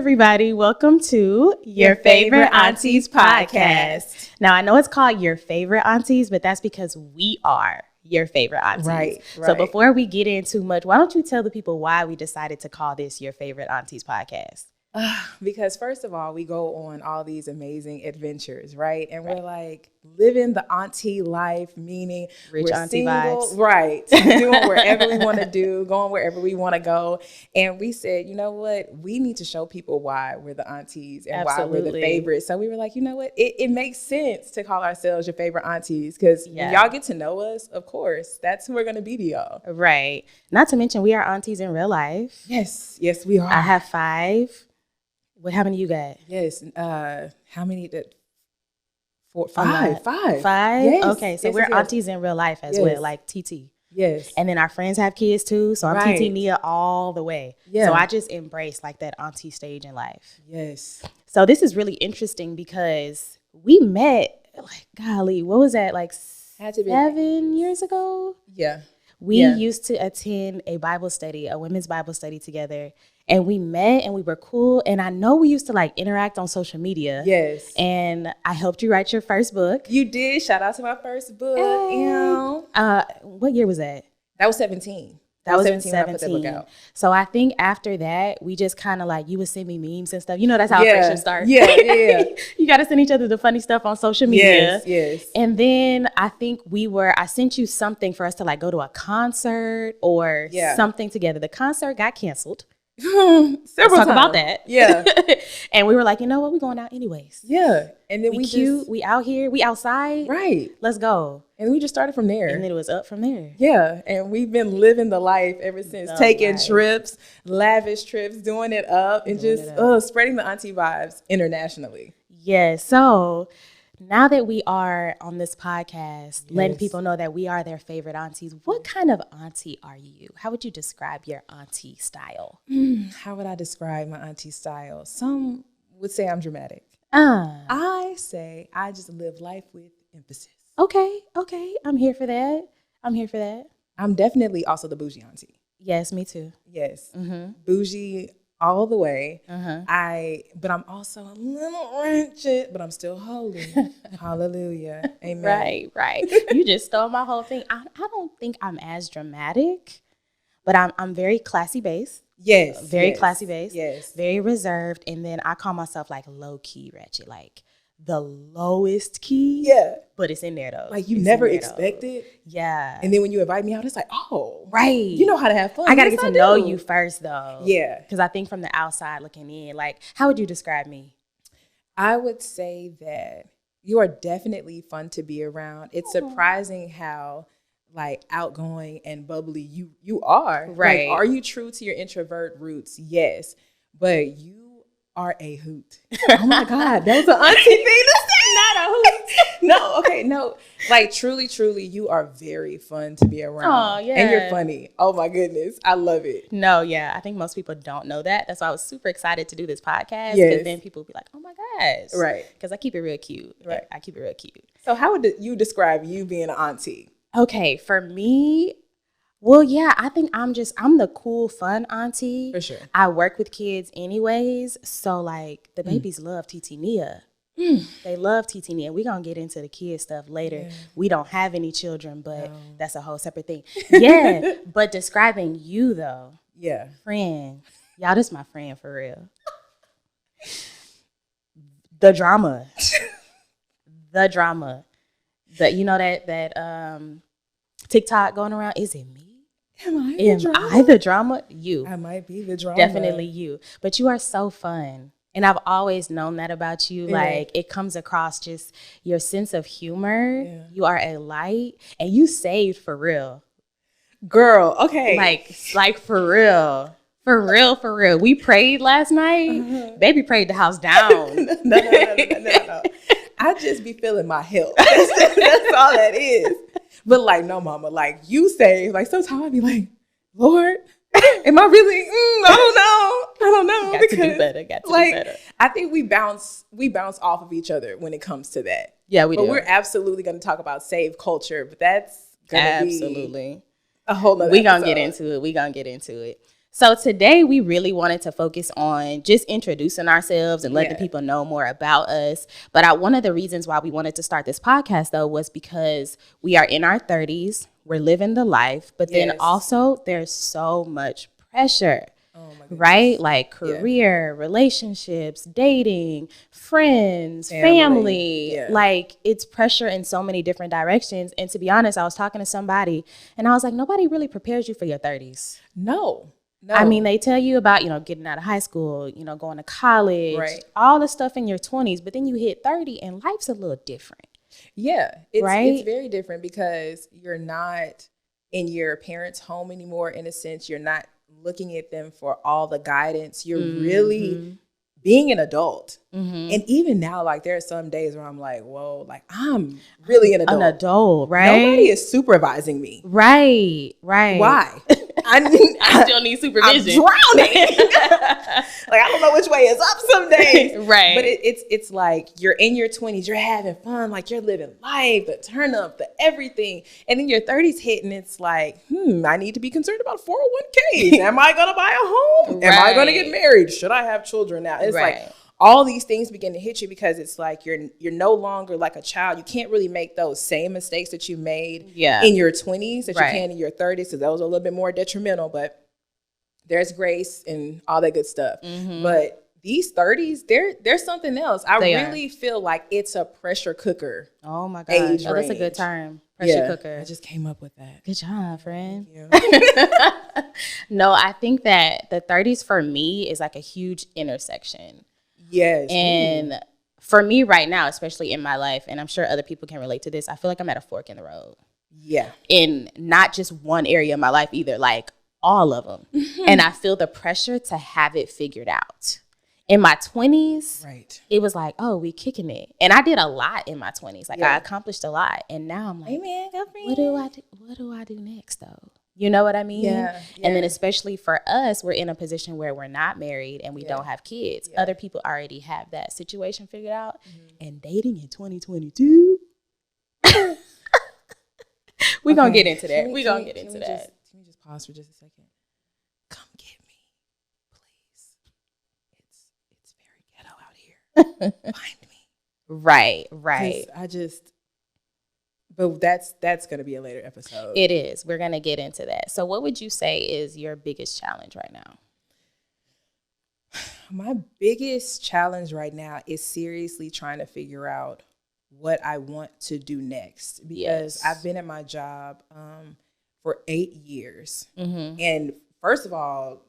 everybody. Welcome to Your Favorite Aunties podcast. Now, I know it's called Your Favorite Aunties, but that's because we are your favorite aunties. Right. So before we get in too much, why don't you tell the people why we decided to call this Your Favorite Aunties podcast? Because first of all, we go on all these amazing adventures, right? And we're like living the auntie life, meaning Rich we're auntie single, vibes. right? Doing wherever we want to do, going wherever we want to go. And we said, you know what? We need to show people why we're the aunties and why we're the favorites. So we were like, you know what? It makes sense to call ourselves your favorite aunties because when y'all get to know us, of course, that's who we're going to be to y'all. Right. Not to mention we are aunties in real life. Yes, we are. I have 5. How many you got? Yes. How many did? 4, 5. 5. Yes. Okay, so we're yes. aunties in real life as well, like TT. Yes. And then our friends have kids too, so I'm TT Nia all the way. Yeah. So I just embrace like that auntie stage in life. Yes. So this is really interesting because we met, like, golly, what was that, like 7 years ago? Yeah. We used to attend a Bible study, a women's Bible study together. And we met and we were cool. And I know we used to like interact on social media. Yes. And I helped you write your first book. You did. Shout out to my first book. What year was that? That was 17. That was 17 when I put that book out. So I think after that, we just kind of like, you would send me memes and stuff. You know, that's how friendship starts. Yeah. You got to send each other the funny stuff on social media. Yes. And then I think I sent you something for us to like go to a concert or something together. The concert got canceled. Let's talk about that. Yeah. And we were like, you know what? We're going out anyways. Yeah. And then we out here, we outside. Right. Let's go. And we just started from there. And then it was up from there. Yeah. And we've been living the life ever since, taking trips, lavish trips, doing it up, and just spreading the auntie vibes internationally. Yeah. So now that we are on this podcast, letting people know that we are their favorite aunties, what kind of auntie are you? How would you describe your auntie style? How would I describe my auntie style? Some would say I'm dramatic. I say I just live life with emphasis. Okay. I'm here for that. I'm definitely also the bougie auntie. Yes, me too. Yes. Mm-hmm. Bougie all the way. But I'm also a little ratchet, but I'm still holy. Hallelujah. Amen. Right. You just stole my whole thing. I don't think I'm as dramatic, but I'm very classy based. Yes. Very classy based. Yes. Very reserved. And then I call myself like low key ratchet, like the lowest key. Yeah. But it's in there though. Like you never expect it. Yeah. And then when you invite me out, it's like, oh. Right. You know how to have fun. I got to get to know you first though. Yeah. Because I think from the outside looking in, like, how would you describe me? I would say that you are definitely fun to be around. It's surprising how like outgoing and bubbly you are. Right. Like, are you true to your introvert roots? Yes. But you are a hoot. Oh my God. That's an auntie thing to say. Not a hoot. No. Like truly, you are very fun to be around. Oh, yeah. And you're funny. Oh my goodness. I love it. No, yeah. I think most people don't know that. That's why I was super excited to do this podcast. Yes. Because then people will be like, oh my gosh. Right. Because I keep it real cute. Right. I keep it real cute. So how would you describe you being an auntie? Okay. For me, well, yeah, I think I'm the cool, fun auntie. For sure. I work with kids anyways. So like the babies love TT Nia. They love TT Nia. We're going to get into the kid stuff later. Yeah. We don't have any children, but that's a whole separate thing. Yeah. But describing you though. Yeah. Friend. Y'all, this is my friend for real. The drama. You know that TikTok going around? Is it me? Am I the drama? You. I might be the drama. Definitely you. But you are so fun. And I've always known that about you. Yeah. Like, it comes across just your sense of humor. Yeah. You are a light. And you saved for real. Girl, okay. Like for real. For real. We prayed last night. Baby prayed the house down. No. I just be feeling my help. That's all that is. But like, no, mama, like you say, like sometimes I be like, Lord, am I really? I don't know. Got to do better. I think we bounce off of each other when it comes to that. Yeah, we do. But we're absolutely going to talk about save culture, but that's going to be a whole nother We're going to get into it. So today we really wanted to focus on just introducing ourselves and letting people know more about us. But one of the reasons why we wanted to start this podcast, though, was because we are in our 30s. We're living the life. But then also there's so much pressure. Oh my goodness. Right? Like career, relationships, dating, friends, family. Yeah. Like it's pressure in so many different directions. And to be honest, I was talking to somebody and I was like, nobody really prepares you for your 30s. No. I mean, they tell you about, getting out of high school, going to college, all the stuff in your 20s. But then you hit 30 and life's a little different. Yeah. It's very different because you're not in your parents' home anymore. In a sense, you're not looking at them for all the guidance. You're really being an adult. And even now, like there are some days where I'm like, whoa, like I'm really an adult. An adult, right? Nobody is supervising me. Right. Why? I still need supervision. I'm drowning. Like I don't know which way is up some days. Right. But it's like you're in your 20s, you're having fun, like you're living life, the turn up, the everything. And then your 30s hit and it's like, I need to be concerned about 401ks. Am I gonna buy a home? Am I gonna get married? Should I have children now? It's like all these things begin to hit you because it's like you're no longer like a child. You can't really make those same mistakes that you made in your 20s that you can in your 30s. So those are a little bit more detrimental, but there's grace and all that good stuff. But these 30s, there's something else. I really feel like it's a pressure cooker. Oh my gosh. Oh, that's a good term. Pressure cooker. I just came up with that. Good job, friend. Thank you. No, I think that the 30s for me is like a huge intersection. Yes. And for me right now, especially in my life, and I'm sure other people can relate to this, I feel like I'm at a fork in the road. Yeah. In not just one area of my life either, like all of them. And I feel the pressure to have it figured out. In my 20s, it was like, oh, we kicking it. And I did a lot in my 20s. Like I accomplished a lot. And now I'm like, amen, what do I do next though? You know what I mean? Yeah. And then especially for us, we're in a position where we're not married and we don't have kids. Other people already have that situation figured out. And dating in 2022, we're going to get into that. We're going to get into that. Can we just pause for just a second? Come get me, please. It's very ghetto out here. Find me. Right. But that's going to be a later episode. It is. We're going to get into that. So what would you say is your biggest challenge right now? My biggest challenge right now is seriously trying to figure out what I want to do next. Because I've been at my job for 8 years. And first of all,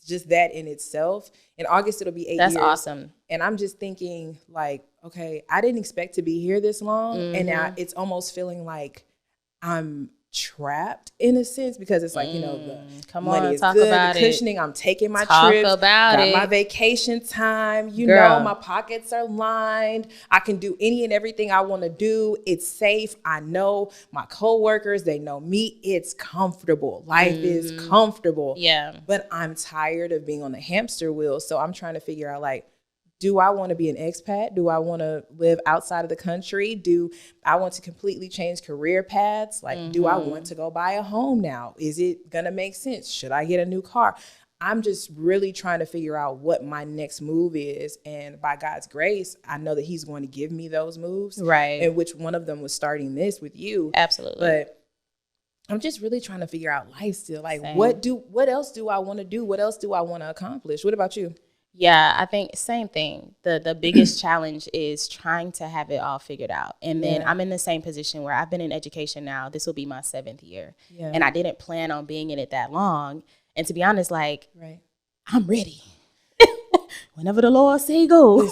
just that in itself, in August it'll be 8 years. That's awesome. And I'm just thinking like, okay, I didn't expect to be here this long. And now it's almost feeling like I'm trapped in a sense because it's like, the money is good, the cushioning, I'm taking my trips, got my vacation time, know, my pockets are lined. I can do any and everything I want to do. It's safe. I know my coworkers, they know me. It's comfortable. Life is comfortable. Yeah. But I'm tired of being on the hamster wheel. So I'm trying to figure out like, do I want to be an expat? Do I want to live outside of the country? Do I want to completely change career paths? Like, do I want to go buy a home now? Is it going to make sense? Should I get a new car? I'm just really trying to figure out what my next move is. And by God's grace, I know that he's going to give me those moves. Right. And which one of them was starting this with you. Absolutely. But I'm just really trying to figure out life still. Like, what else do I want to do? What else do I want to accomplish? What about you? Yeah, I think same thing. The biggest challenge is trying to have it all figured out. And then I'm in the same position where I've been in education now. This will be my 7th year. Yeah. And I didn't plan on being in it that long. And to be honest, like, I'm ready. Whenever the Lord say go,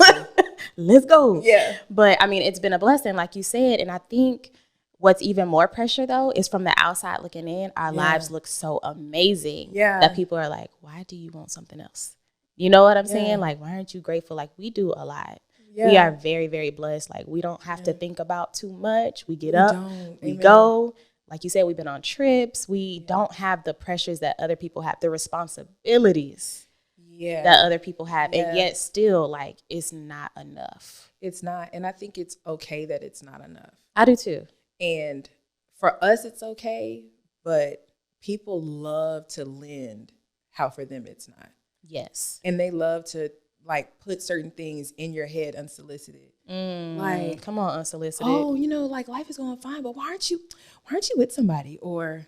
let's go. Yeah. But I mean, it's been a blessing, like you said. And I think what's even more pressure, though, is from the outside looking in. Our lives look so amazing that people are like, why do you want something else? You know what I'm saying? Like, why aren't you grateful? Like, we do a lot. Yeah. We are very, very blessed. Like, we don't have to think about too much. We get up, we go. Like you said, we've been on trips. We don't have the pressures that other people have, the responsibilities that other people have. And yet still, like, it's not enough. It's not. And I think it's okay that it's not enough. I do too. And for us, it's okay. But people love to lend how for them it's not. Yes. And they love to like put certain things in your head unsolicited. Like, come on, unsolicited. Oh, like life is going fine, but why aren't you with somebody? Or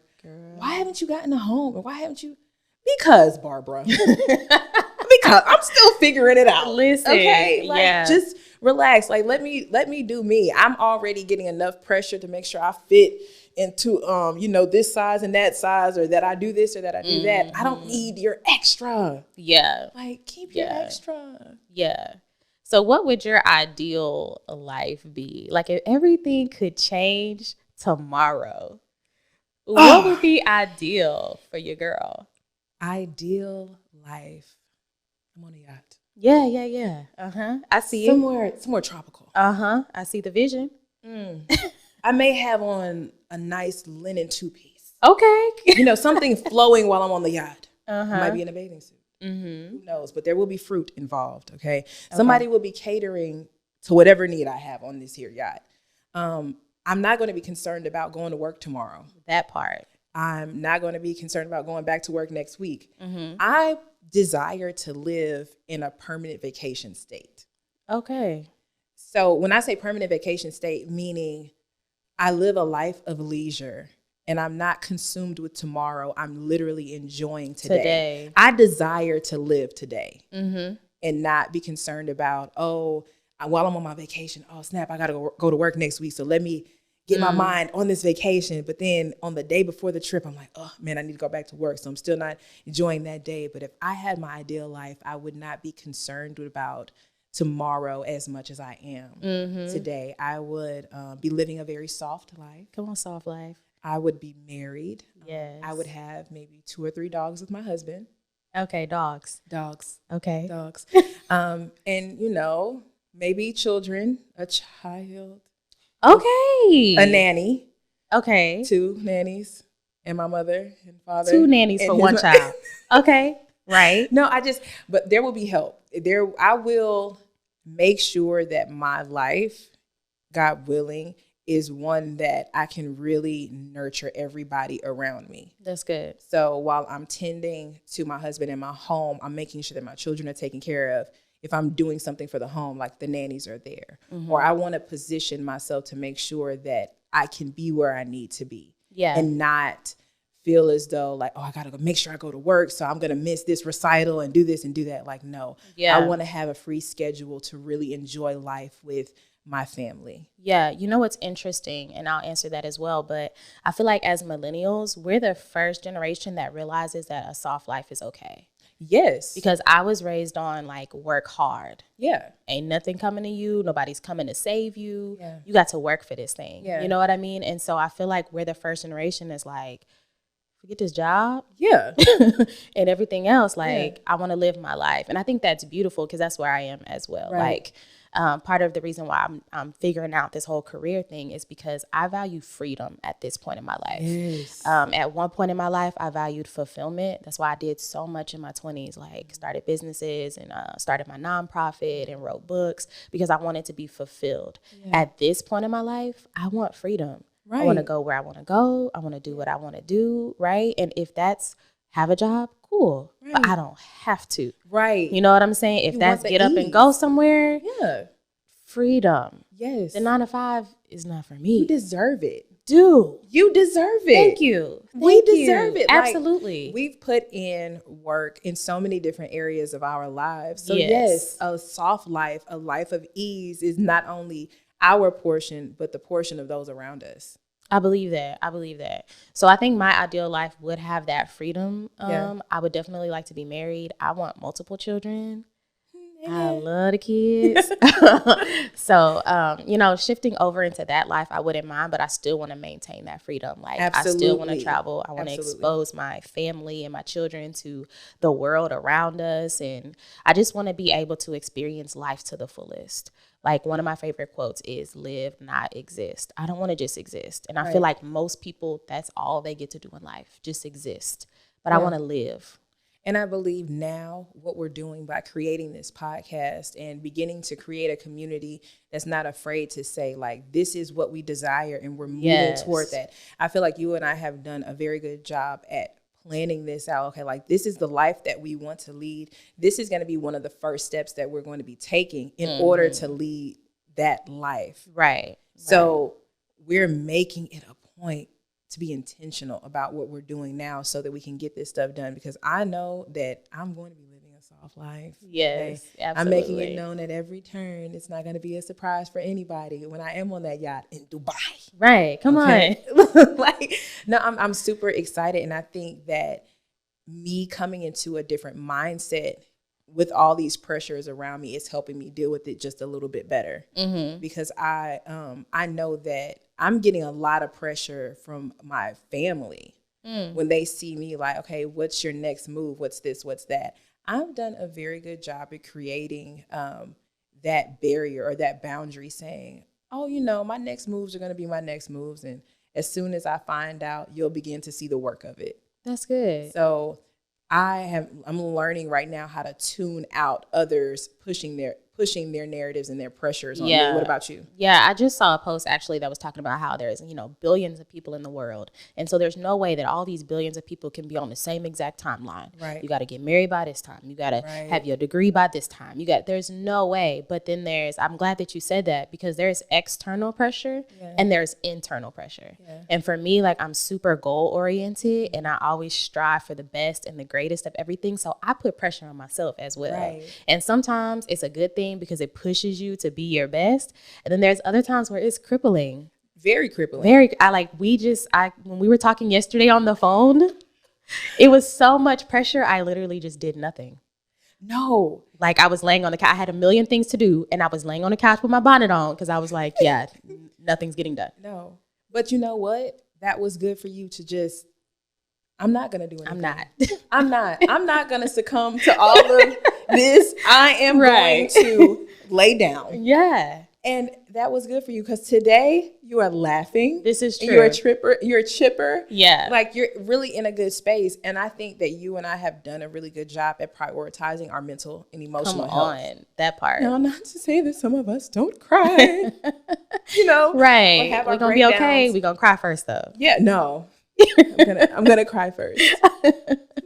why haven't you gotten a home? Or why haven't you? Because, Barbara. Because I'm still figuring it out. Listen, okay, like just relax. Like let me do me. I'm already getting enough pressure to make sure I fit into this size and that size, or that I do this or that I do that. I don't need your extra. Yeah, like keep your extra. Yeah. So what would your ideal life be? Like if everything could change tomorrow, what would be ideal for your girl? Ideal life. I'm on a yacht. Yeah. I see somewhere tropical. I see the vision. I may have on a nice linen 2-piece. Okay. Something flowing while I'm on the yacht. Might be in a bathing suit. Who knows? But there will be fruit involved. Okay. Somebody will be catering to whatever need I have on this here yacht. I'm not going to be concerned about going to work tomorrow. That part. I'm not going to be concerned about going back to work next week. I desire to live in a permanent vacation state. Okay. So when I say permanent vacation state, meaning I live a life of leisure and I'm not consumed with tomorrow. I'm literally enjoying today. I desire to live today and not be concerned about, while I'm on my vacation, snap, I got to go to work next week. So let me get my mind on this vacation. But then on the day before the trip, I'm like, oh man, I need to go back to work. So I'm still not enjoying that day. But if I had my ideal life, I would not be concerned about tomorrow as much as I am today. I would be living a very soft life. Come on, soft life. I would be married. Yes. I would have maybe 2 or 3 dogs with my husband. Okay, dogs. Okay. Dogs. And, maybe children, a child. Okay. A nanny. Okay. 2 nannies and my mother and father. 2 nannies for 1 child. Okay. Right. No, but there will be help. I will make sure that my life, God willing, is one that I can really nurture everybody around me. That's good. So while I'm tending to my husband and my home, I'm making sure that my children are taken care of. If I'm doing something for the home, like the nannies are there. Or I want to position myself to make sure that I can be where I need to be. Yeah. And not feel as though like, I got to go make sure I go to work. So I'm going to miss this recital and do this and do that. Like, no. Yeah. I want to have a free schedule to really enjoy life with my family. Yeah. You know what's interesting, and I'll answer that as well, but I feel like as millennials, we're the first generation that realizes that a soft life is okay. Yes. Because I was raised on like work hard. Yeah. Ain't nothing coming to you. Nobody's coming to save you. Yeah. You got to work for this thing. Yeah. You know what I mean? And so I feel like we're the first generation that's like, forget this job. Yeah. And everything else. Like, I want to live my life. And I think that's beautiful because that's where I am as well. Right. Like, part of the reason why I'm figuring out this whole career thing is because I value freedom at this point in my life. Yes. At one point in my life, I valued fulfillment. That's why I did so much in my 20s, like started businesses and started my nonprofit and wrote books because I wanted to be fulfilled. Yeah. At this point in my life, I want freedom. Right. I want to go where I want to go. I want to do what I want to do, right? And if that's have a job, cool. Right. But I don't have to. Right. You know what I'm saying? If that's get up and go somewhere, freedom. Yes. The 9 to 5 is not for me. You deserve it. You deserve it. Thank you. We deserve it. Absolutely. Like, we've put in work in so many different areas of our lives. So yes, a soft life, a life of ease is not only our portion, but the portion of those around us. I believe that. So I think my ideal life would have that freedom. I would definitely like to be married. I want multiple children. I love the kids. So, shifting over into that life, I wouldn't mind, but I still want to maintain that freedom. Like, I still want to travel. I want to expose my family and my children to the world around us. And I just want to be able to experience life to the fullest. Like, one of my favorite quotes is live, not exist. I don't want to just exist. And I feel like most people, that's all they get to do in life, just exist. But I want to live. And I believe now what we're doing by creating this podcast and beginning to create a community that's not afraid to say, like, this is what we desire and we're moving toward that. I feel like you and I have done a very good job at planning this out. Okay, like this is the life that we want to lead. This is going to be one of the first steps that we're going to be taking in order to lead that life. Right. So we're making it a point to be intentional about what we're doing now so that we can get this stuff done, because I know that I'm going to be living a soft life. Yes, okay? absolutely. I'm making it known at every turn. It's not going to be a surprise for anybody when I am on that yacht in Dubai. Right. Come on. Like, no, I'm super excited. And I think that me coming into a different mindset with all these pressures around me is helping me deal with it just a little bit better. Because I know that I'm getting a lot of pressure from my family when they see me like, okay, what's your next move? What's this? What's that? I've done a very good job at creating that barrier or that boundary, saying, oh, you know, my next moves are going to be my next moves. And as soon as I find out, you'll begin to see the work of it. That's good. So I'm learning right now how to tune out others pushing their narratives and their pressures on me. What about you? Yeah, I just saw a post actually that was talking about how there's, you know, billions of people in the world. And so there's no way that all these billions of people can be on the same exact timeline. Right. You got to get married by this time. You got to have your degree by this time. There's no way. But then I'm glad that you said that, because there's external pressure and there's internal pressure. Yeah. And for me, like, I'm super goal oriented and I always strive for the best and the greatest of everything. So I put pressure on myself as well. Right. And sometimes it's a good thing because it pushes you to be your best. And then there's other times where it's crippling. Very crippling. When we were talking yesterday on the phone, it was so much pressure. I literally just did nothing. No. Like, I was laying on the couch. I had a million things to do. And I was laying on the couch with my bonnet on because I was like, yeah, nothing's getting done. No. But you know what? That was good for you to just, I'm not going to do anything. I'm not going to succumb to all of this. I am going to lay down. Yeah. And that was good for you, because today you are laughing. This is true. You're a chipper. Yeah. Like, you're really in a good space. And I think that you and I have done a really good job at prioritizing our mental and emotional health. Come on, that part. Now, not to say that some of us don't cry. You know. Right. We're going to be okay. We're going to cry first, though. Yeah, no. I'm gonna cry first.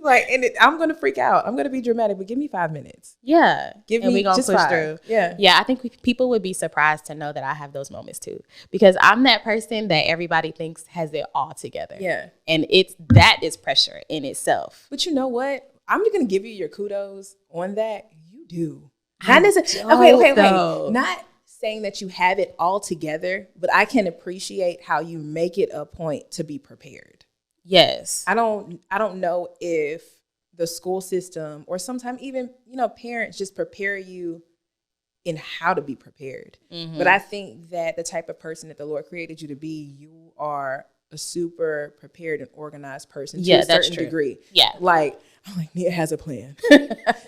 I'm gonna freak out. I'm gonna be dramatic, but give me 5 minutes. Yeah, we gonna push through. Yeah. I think people would be surprised to know that I have those moments too, because I'm that person that everybody thinks has it all together. Yeah, and that is pressure in itself. But you know what? I'm gonna give you your kudos on that. You do. Okay. Not saying that you have it all together, but I can appreciate how you make it a point to be prepared. Yes. I don't know if the school system or sometimes even, parents just prepare you in how to be prepared. Mm-hmm. But I think that the type of person that the Lord created you to be, you are a super prepared and organized person to a certain degree. Yeah. I'm like, Nia has a plan.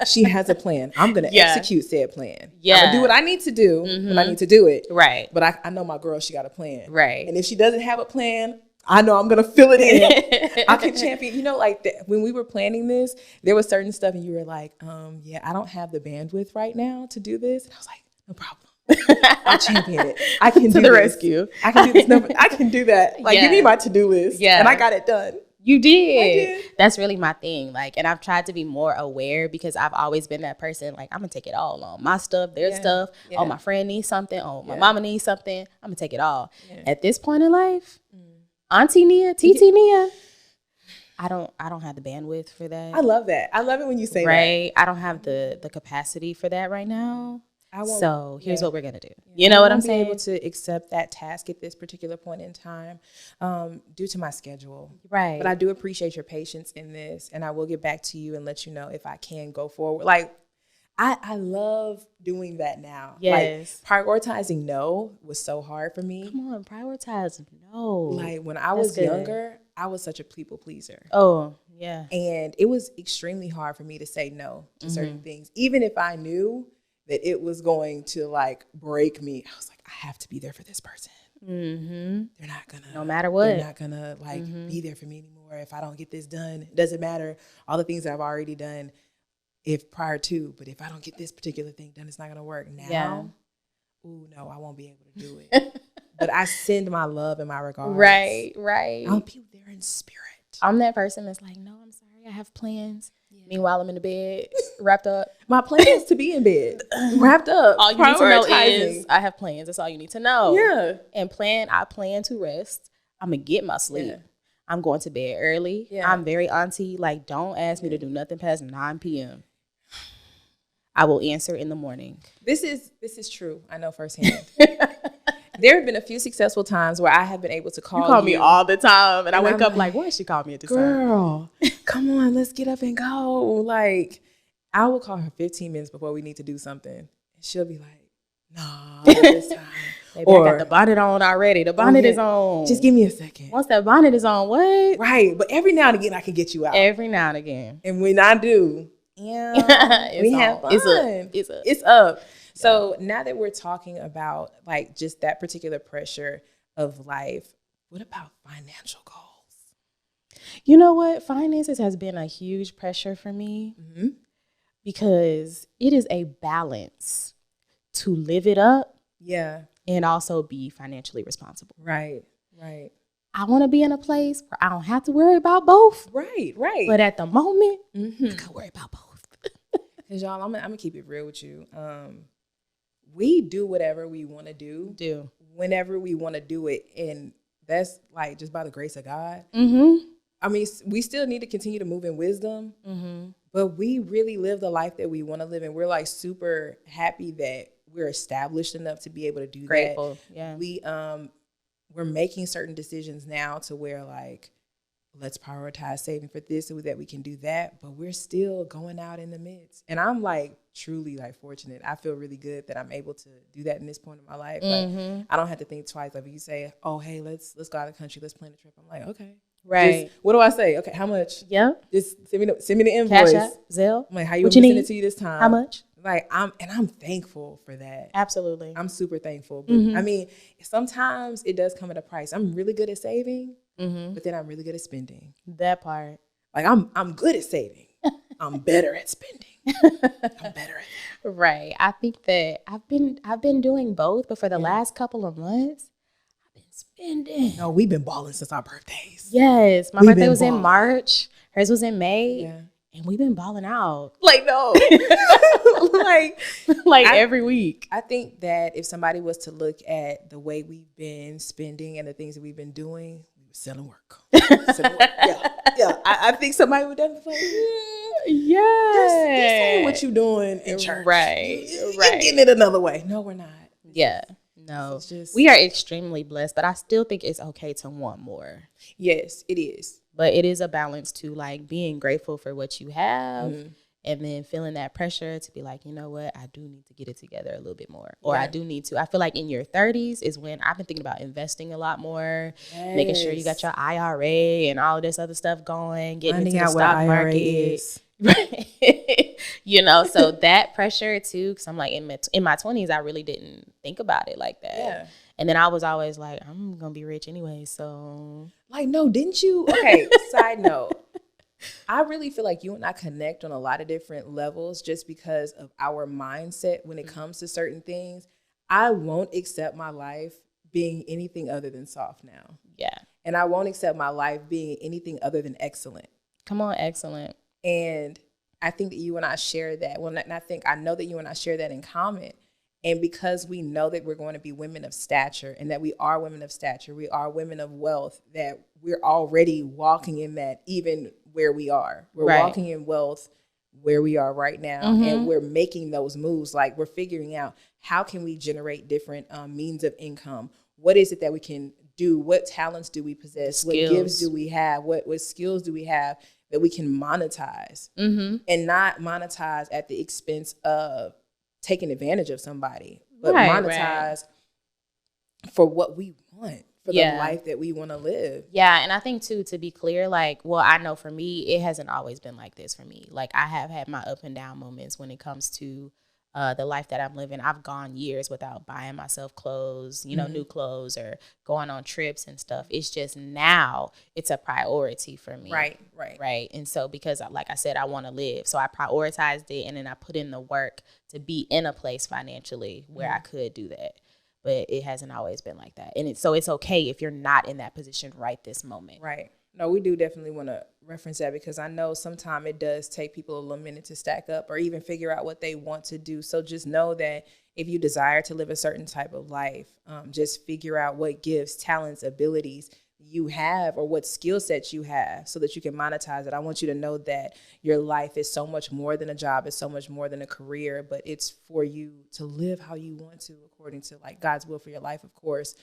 She has a plan. I'm going to execute said plan. Yeah. I'm going to do what I need to do when I need to do it. Right. But I know my girl, she got a plan. Right. And if she doesn't have a plan, I know I'm going to fill it in. I can champion. When we were planning this, there was certain stuff and you were like, I don't have the bandwidth right now to do this. And I was like, no problem. I'll champion it. I can do the rescue. I can do this. No, I can do that. Give me my to-do list. Yeah. And I got it done. You did. I did. That's really my thing. And I've tried to be more aware, because I've always been that person. I'm going to take it all on my stuff, their stuff. Yeah. Oh, my friend needs something. Oh, my mama needs something. I'm going to take it all. Yeah. At this point in life, Auntie Nia, TT Nia, I don't have the bandwidth for that. I love that. I love it when you say that. Right. I don't have the capacity for that right now. So here's what we're going to do. You know what I'm saying? I won't be able to accept that task at this particular point in time due to my schedule. Right. But I do appreciate your patience in this, and I will get back to you and let you know if I can go forward. I love doing that now. Yes. Prioritizing no was so hard for me. Come on, prioritize no. When I was younger, I was such a people pleaser. Oh, yeah. And it was extremely hard for me to say no to certain things. Even if I knew that it was going to break me, I was like, I have to be there for this person. Mm-hmm. They're not gonna, no matter what, they're not gonna be there for me anymore. If I don't get this done, it doesn't matter. All the things that I've already done but if I don't get this particular thing done, it's not gonna work. Now, no, I won't be able to do it. But I send my love and my regards. Right. I'll be there in spirit. I'm that person that's like, no, I'm sorry. I have plans. Yeah. Meanwhile, I'm in the bed, wrapped up. My plan is to be in bed, wrapped up. All you need to know is I have plans. That's all you need to know. Yeah. And I plan to rest. I'm going to get my sleep. Yeah. I'm going to bed early. Yeah. I'm very auntie. Like, don't ask me to do nothing past 9 p.m. I will answer in the morning. This is true. I know firsthand. There have been a few successful times where I have been able to call you. Call me all the time. And I wake up like, why did she call me at this time? Girl, come on, let's get up and go. Like, I will call her 15 minutes before we need to do something. And she'll be like, nah, this time. Maybe I got the bonnet on already. The bonnet is on. Just give me a second. Once that bonnet is on, what? Right. But every now and again, I can get you out. Every now and again. And when I do, we have fun. It's up. So now that we're talking about like just that particular pressure of life, what about financial goals? You know what? Finances has been a huge pressure for me because it is a balance to live it up. Yeah. And also be financially responsible. Right. I want to be in a place where I don't have to worry about both. Right. But at the moment, I gotta worry about both. Because y'all, I'm gonna keep it real with you. We do whatever we want to do whenever we want to do it, and that's like just by the grace of God. I mean, we still need to continue to move in wisdom, but we really live the life that we want to live, and we're like super happy that we're established enough to be able to do Grateful. That. Yeah, we're making certain decisions now to where like, let's prioritize saving for this so that we can do that, but we're still going out in the midst. And I'm like truly like fortunate. I feel really good that I'm able to do that in this point in my life. Like I don't have to think twice. Like if you say, oh, hey, let's go out of the country, let's plan a trip. I'm like, okay. Right. What do I say? Okay, how much? Yeah. Just send me the invoice. Cash App, Zelle. I'm like, how you want me to send it to you this time? How much? Like I'm thankful for that. Absolutely. I'm super thankful. But I mean, sometimes it does come at a price. I'm really good at saving, but then I'm really good at spending. That part. Like I'm good at saving. I'm better at spending. I'm better at it. Right. I think that I've been doing both, but for the last couple of months, I've been spending. No, we've been balling since our birthdays. Yes. My birthday was in March. Hers was in May. Yeah. And we've been balling out. Like, no. like every week. I think that if somebody was to look at the way we've been spending and the things that we've been doing, we were selling work. Yeah. I think somebody would definitely this ain't what you doing in church. Right. You're getting it another way. No, we're not. Yeah. No. We are extremely blessed, but I still think it's okay to want more. Yes, it is. But it is a balance to like being grateful for what you have and then feeling that pressure to be like, you know what, I do need to get it together a little bit more. Or I do need to. I feel like in your 30s is when I've been thinking about investing a lot more, making sure you got your IRA and all of this other stuff going, getting into the stock market. You know, so that pressure too, because I'm like in my 20s, I really didn't think about it like that. Yeah. And then I was always like, I'm going to be rich anyway, so. Like, no, didn't you? Okay, side note. I really feel like you and I connect on a lot of different levels just because of our mindset when it comes to certain things. I won't accept my life being anything other than soft now. Yeah. And I won't accept my life being anything other than excellent. Come on, excellent. And I think that you and I share that. Well, I know that you and I share that in common. And because we know that we're going to be women of stature and that we are women of stature, we are women of wealth, that we're already walking in that even where we are. We're walking in wealth where we are right now. And we're making those moves. Like we're figuring out how can we generate different means of income? What is it that we can do? What talents do we possess? Skills. What gifts do we have? What skills do we have that we can monetize and not monetize at the expense of taking advantage of somebody, but monetize for what we want, for the life that we want to live. Yeah, and I think too, to be clear, like, well, I know for me, it hasn't always been like this for me. Like I have had my up and down moments when it comes to the life that I'm living. I've gone years without buying myself clothes, you know, new clothes or going on trips and stuff. It's just now it's a priority for me. Right. And so because, like I said, I want to live. So I prioritized it and then I put in the work to be in a place financially where I could do that. But it hasn't always been like that. And so it's okay if you're not in that position right this moment. Right. No, we do definitely want to reference that because I know sometimes it does take people a little minute to stack up or even figure out what they want to do. So just know that if you desire to live a certain type of life, just figure out what gifts, talents, abilities you have or what skill sets you have so that you can monetize it. I want you to know that your life is so much more than a job. It's so much more than a career, but it's for you to live how you want to according to like God's will for your life, of course.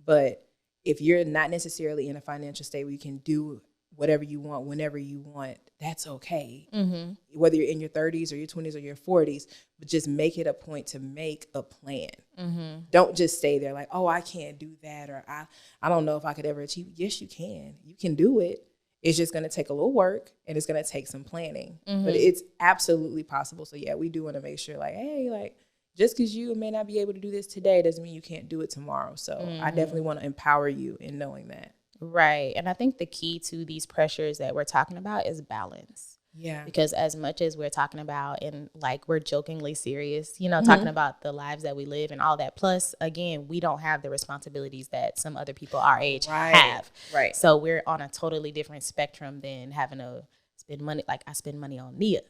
But if you're not necessarily in a financial state where you can do whatever you want, whenever you want, that's okay. Mm-hmm. Whether you're in your 30s or your 20s or your 40s, but just make it a point to make a plan. Mm-hmm. Don't just stay there like, oh, I can't do that, or I don't know if I could ever achieve. Yes, you can. You can do it. It's just going to take a little work and it's going to take some planning. Mm-hmm. But it's absolutely possible. So, yeah, we do want to make sure like, hey, like, just because you may not be able to do this today doesn't mean you can't do it tomorrow. So I definitely want to empower you in knowing that. Right. And I think the key to these pressures that we're talking about is balance. Yeah. Because as much as we're talking about and like we're jokingly serious, you know, talking about the lives that we live and all that. Plus, again, we don't have the responsibilities that some other people our age have. Right. So we're on a totally different spectrum than having to spend money. Like I spend money on Nia.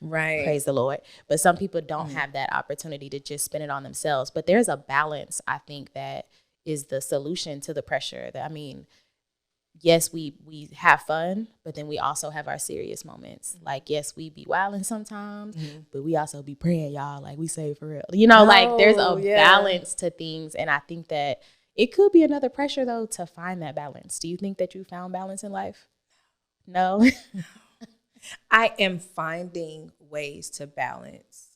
Right. Praise the Lord. But some people don't have that opportunity to just spend it on themselves. But there's a balance, I think, that is the solution to the pressure. That I mean, yes, we have fun, but then we also have our serious moments. Like, yes, we be wilding sometimes, but we also be praying, y'all. Like, we say for real. You know, like there's a balance to things. And I think that it could be another pressure, though, to find that balance. Do you think that you found balance in life? No? I am finding ways to balance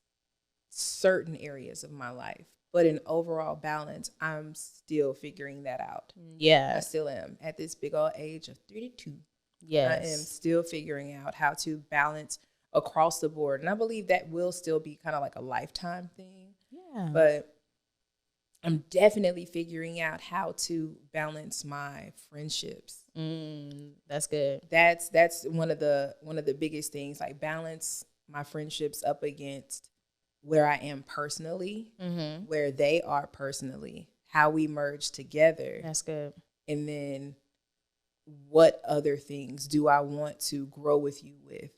certain areas of my life, but in overall balance, I'm still figuring that out. Yeah. I still am at this big old age of 32. Yes. I am still figuring out how to balance across the board. And I believe that will still be kind of like a lifetime thing. Yeah. But I'm definitely figuring out how to balance my friendships. That's good. That's one of the biggest things, like balance my friendships up against where I am personally, where they are personally, how we merge together. That's good. And then what other things do I want to grow with you with?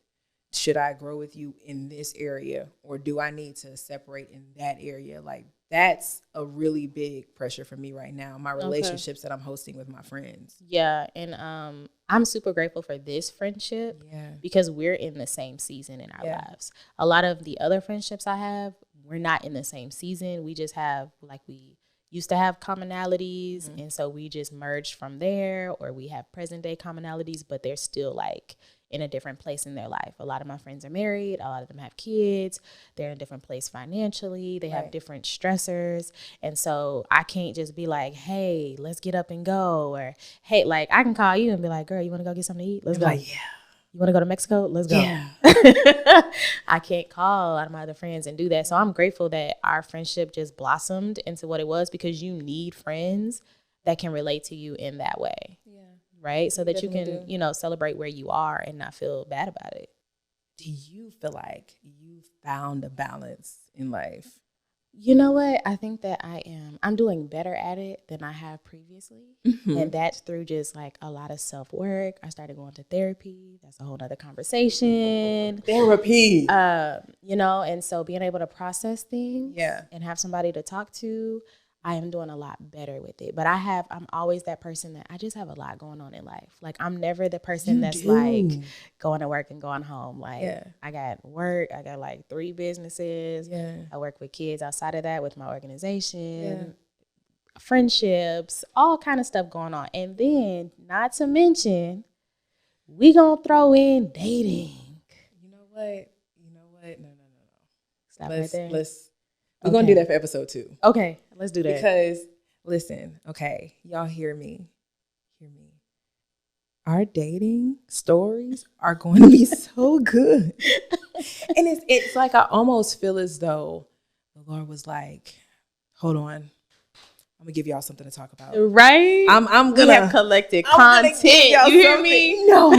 Should I grow with you in this area, or do I need to separate in that area? Like, that's a really big pressure for me right now, my relationships that I'm hosting with my friends. Yeah, and I'm super grateful for this friendship because we're in the same season in our lives. A lot of the other friendships I have, we're not in the same season. We just have, like, we used to have commonalities, and so we just merged from there, or we have present day commonalities, but they're still, like, in a different place in their life. A lot of my friends are married. A lot of them have kids. They're in a different place financially. They have different stressors. And so I can't just be like, hey, let's get up and go. Or, hey, like, I can call you and be like, girl, you want to go get something to eat? Let's go. Like, yeah. You want to go to Mexico? Let's go. Yeah. I can't call a lot of my other friends and do that. So I'm grateful that our friendship just blossomed into what it was, because you need friends that can relate to you in that way. Yeah. Right? So that you can, you know, celebrate where you are and not feel bad about it. Do you feel like you found a balance in life? You know what? I think that I am. I'm doing better at it than I have previously. And that's through just like a lot of self-work. I started going to therapy. That's a whole nother conversation. Therapy. You know, and so being able to process things and have somebody to talk to, I am doing a lot better with it. But I'm always that person that I just have a lot going on in life. Like, I'm never the person that's like going to work and going home. Like, I got work. I got like 3 businesses. Yeah. I work with kids outside of that with my organization, friendships, all kind of stuff going on. And then, not to mention, we gonna throw in dating. You know what? No. Stop right there. We're going to do that for episode 2. Okay, let's do that. Because, listen, okay, y'all hear me. Our dating stories are going to be so good. And it's like I almost feel as though the Lord was like, hold on. I'm going to give y'all something to talk about. Right? I'm going to. We have collected content. You hear me? No.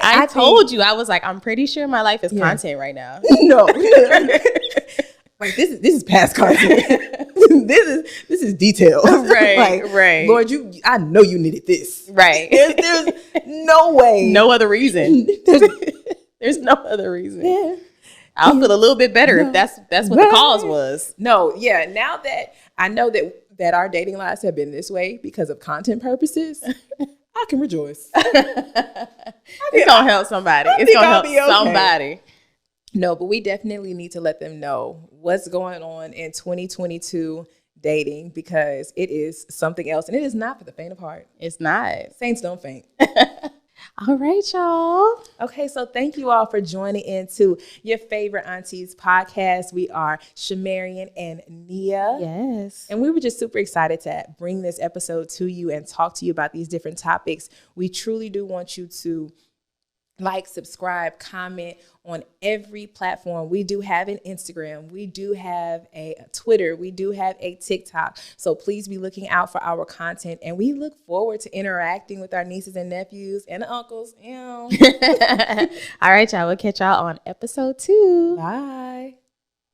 I told you. I was like, I'm pretty sure my life is content right now. No. Wait, this is past content. this is detailed. Right, right. Lord, I know you needed this. Right. There's no way. No other reason. There's no other reason. Yeah. I'll feel a little bit better if that's what the cause was. No, yeah. Now that I know that our dating lives have been this way because of content purposes, I can rejoice. It's gonna help somebody. It's gonna help somebody. No, but we definitely need to let them know what's going on in 2022 dating, because it is something else, and it is not for the faint of heart. It's not. Saints don't faint. All right, y'all. Okay, so thank you all for joining into your favorite Aunties podcast. We are Shamarian and Nia. Yes. And we were just super excited to bring this episode to you and talk to you about these different topics. We truly do want you to like, subscribe, comment on every platform. We do have an Instagram. We do have a Twitter. We do have a TikTok. So please be looking out for our content. And we look forward to interacting with our nieces and nephews and uncles. All right, y'all. We'll catch y'all on episode 2. Bye.